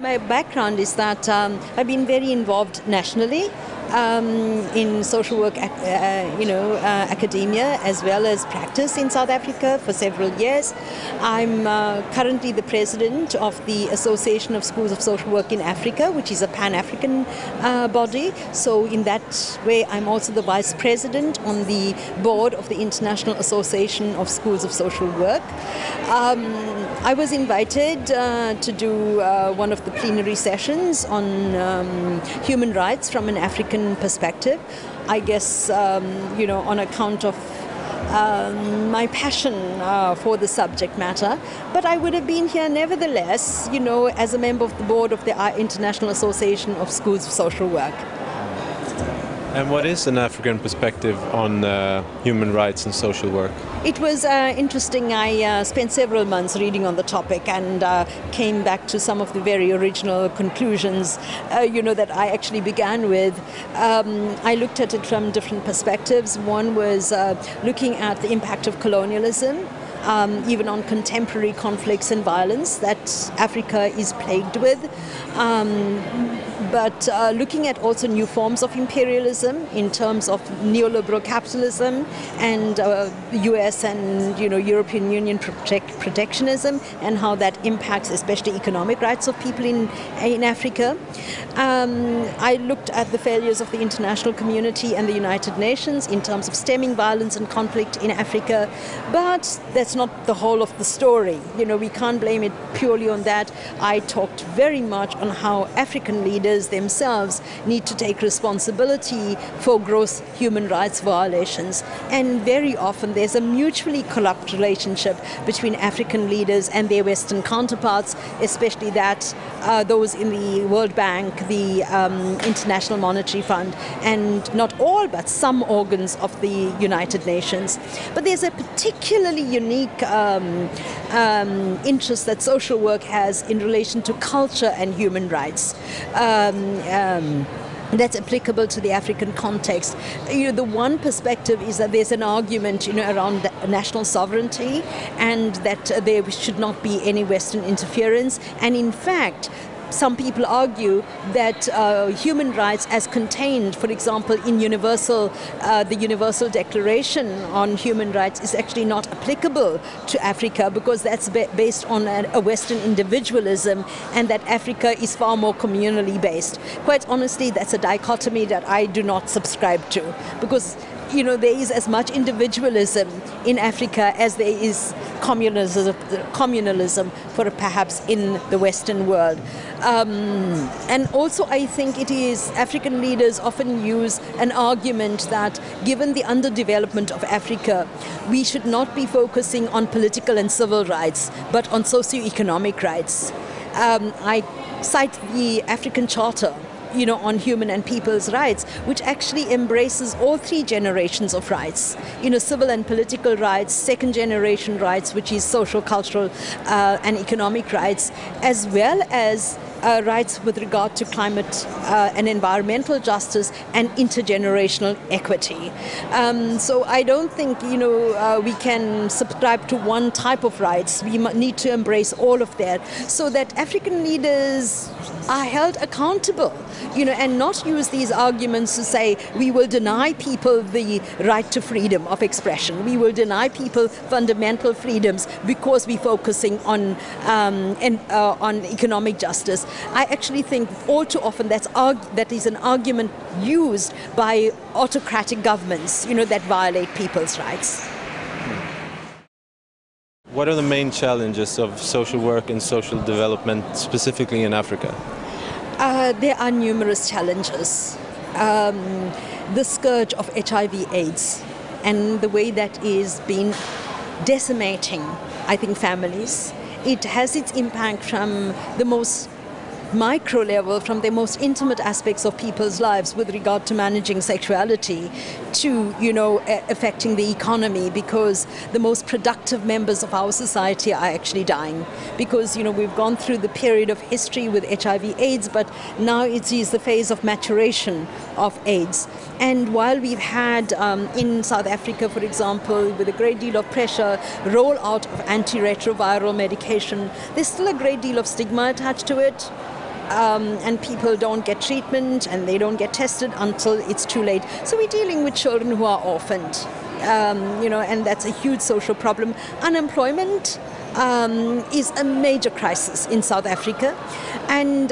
my background is that I've been very involved nationally in social work, academia, as well as practice in South Africa for several years. I'm currently the president of the Association of Schools of Social Work in Africa, which is a Pan-African body. So in that way, I'm also the vice president on the board of the International Association of Schools of Social Work. I was invited to do one of the plenary sessions on human rights from an African perspective. I guess, on account of my passion for the subject matter. But I would have been here nevertheless, as a member of the board of the International Association of Schools of Social Work. And what is an African perspective on human rights and social work? It was interesting. I spent several months reading on the topic and came back to some of the very original conclusions, that I actually began with. I looked at it from different perspectives. One was looking at the impact of colonialism, even on contemporary conflicts and violence that Africa is plagued with. But looking at also new forms of imperialism in terms of neoliberal capitalism and US and European Union protectionism, and how that impacts especially economic rights of people in Africa. I looked at the failures of the international community and the United Nations in terms of stemming violence and conflict in Africa, but that's not the whole of the story. We can't blame it purely on that. I talked very much on how African leaders themselves need to take responsibility for gross human rights violations. And very often there's a mutually corrupt relationship between African leaders and their Western counterparts, especially those in the World Bank, the International Monetary Fund, and not all, but some organs of the United Nations. But there's a particularly unique interest that social work has in relation to culture and human rights. That's applicable to the African context. The one perspective is that there's an argument, around national sovereignty and that there should not be any Western interference. And in fact, some people argue that human rights as contained, for example, in the Universal Declaration on Human Rights is actually not applicable to Africa, because that's based on a Western individualism, and that Africa is far more communally based. Quite honestly, that's a dichotomy that I do not subscribe to, because there is as much individualism in Africa as there is communalism for perhaps in the Western world. And also I think it is African leaders often use an argument that given the underdevelopment of Africa, we should not be focusing on political and civil rights, but on socio-economic rights. I cite the African Charter on human and people's rights, which actually embraces all three generations of rights. Civil and political rights, second generation rights, which is social, cultural, and economic rights, as well as rights with regard to climate and environmental justice and intergenerational equity. So I don't think we can subscribe to one type of rights. We need to embrace all of that, so that African leaders are held accountable, and not use these arguments to say we will deny people the right to freedom of expression. We will deny people fundamental freedoms because we're focusing on economic justice. I actually think all too often that is an argument used by autocratic governments, that violate people's rights. What are the main challenges of social work and social development, specifically in Africa? There are numerous challenges. The scourge of HIV/AIDS and the way that is been decimating, I think, families. It has its impact from the most micro level, from the most intimate aspects of people's lives with regard to managing sexuality, to affecting the economy, because the most productive members of our society are actually dying, because we've gone through the period of history with HIV/AIDS, but now it is the phase of maturation of AIDS. And while we've had in South Africa, for example, with a great deal of pressure, rollout of antiretroviral medication, there's still a great deal of stigma attached to it. and people don't get treatment and they don't get tested until it's too late. So we're dealing with children who are orphaned, and that's a huge social problem. Unemployment is a major crisis in South Africa, and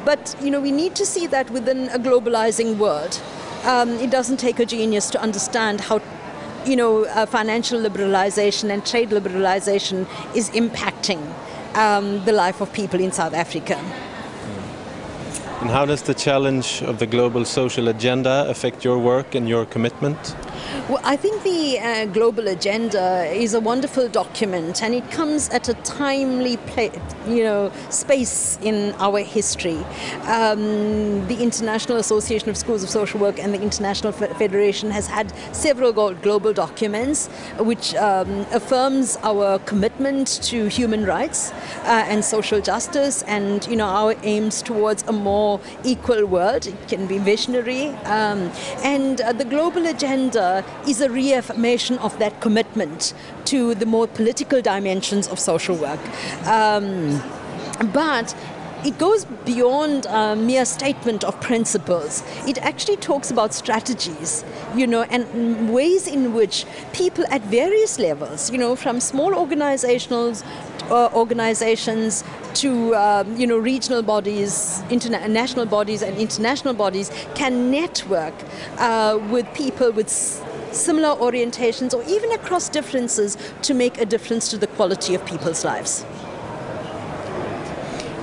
but we need to see that within a globalizing world. It doesn't take a genius to understand how financial liberalization and trade liberalization is impacting the life of people in South Africa. And how does the challenge of the global social agenda affect your work and your commitment? Well, I think the global agenda is a wonderful document, and it comes at a timely space in our history. The International Association of Schools of Social Work and the International Federation has had several global documents which affirms our commitment to human rights and social justice, and our aims towards a more equal world. It can be visionary, and the global agenda is a reaffirmation of that commitment to the more political dimensions of social work. But it goes beyond a mere statement of principles. It actually talks about strategies, and ways in which people at various levels, from small organizations to regional bodies, national bodies and international bodies, can network with people with similar orientations or even across differences to make a difference to the quality of people's lives.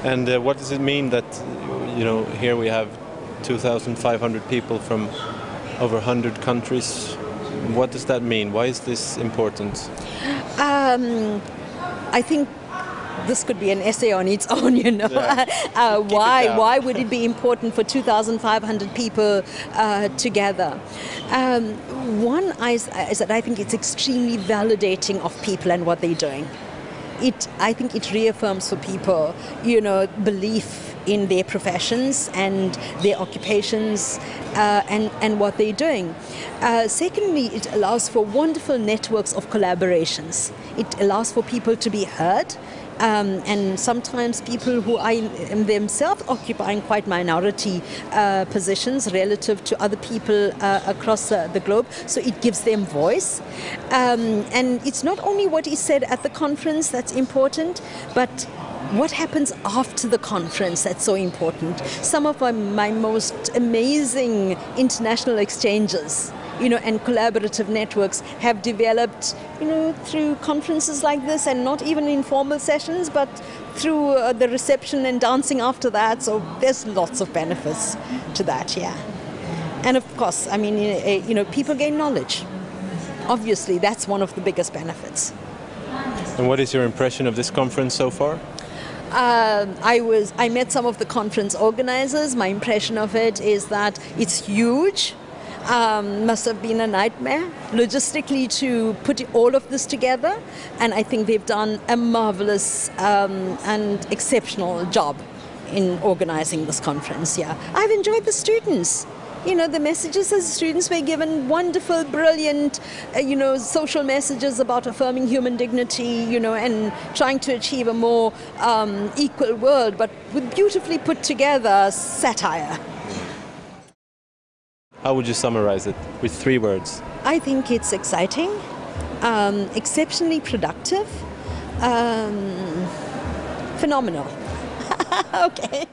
And what does it mean that, here we have 2,500 people from over 100 countries? What does that mean? Why is this important? I think this could be an essay on its own, Yeah. Why would it be important for 2,500 people together? One is that I think it's extremely validating of people and what they're doing. I think it reaffirms for people, belief in their professions and their occupations and what they're doing. Secondly, it allows for wonderful networks of collaborations. It allows for people to be heard. And sometimes people who are themselves occupying quite minority positions relative to other people across the globe. So it gives them voice. And it's not only what is said at the conference that's important, but what happens after the conference that's so important. Some of my most amazing international exchanges and collaborative networks have developed, through conferences like this, and not even informal sessions, but through the reception and dancing after that. So there's lots of benefits to that, yeah. And of course, people gain knowledge. Obviously, that's one of the biggest benefits. And what is your impression of this conference so far? I met some of the conference organizers. My impression of it is that it's huge. Must have been a nightmare logistically to put all of this together, and I think they've done a marvelous and exceptional job in organizing this conference. Yeah, I've enjoyed the students. The messages as students were given wonderful, brilliant, social messages about affirming human dignity, and trying to achieve a more equal world, but with beautifully put together satire. How would you summarize it with 3 words? I think it's exciting, exceptionally productive, phenomenal. Okay.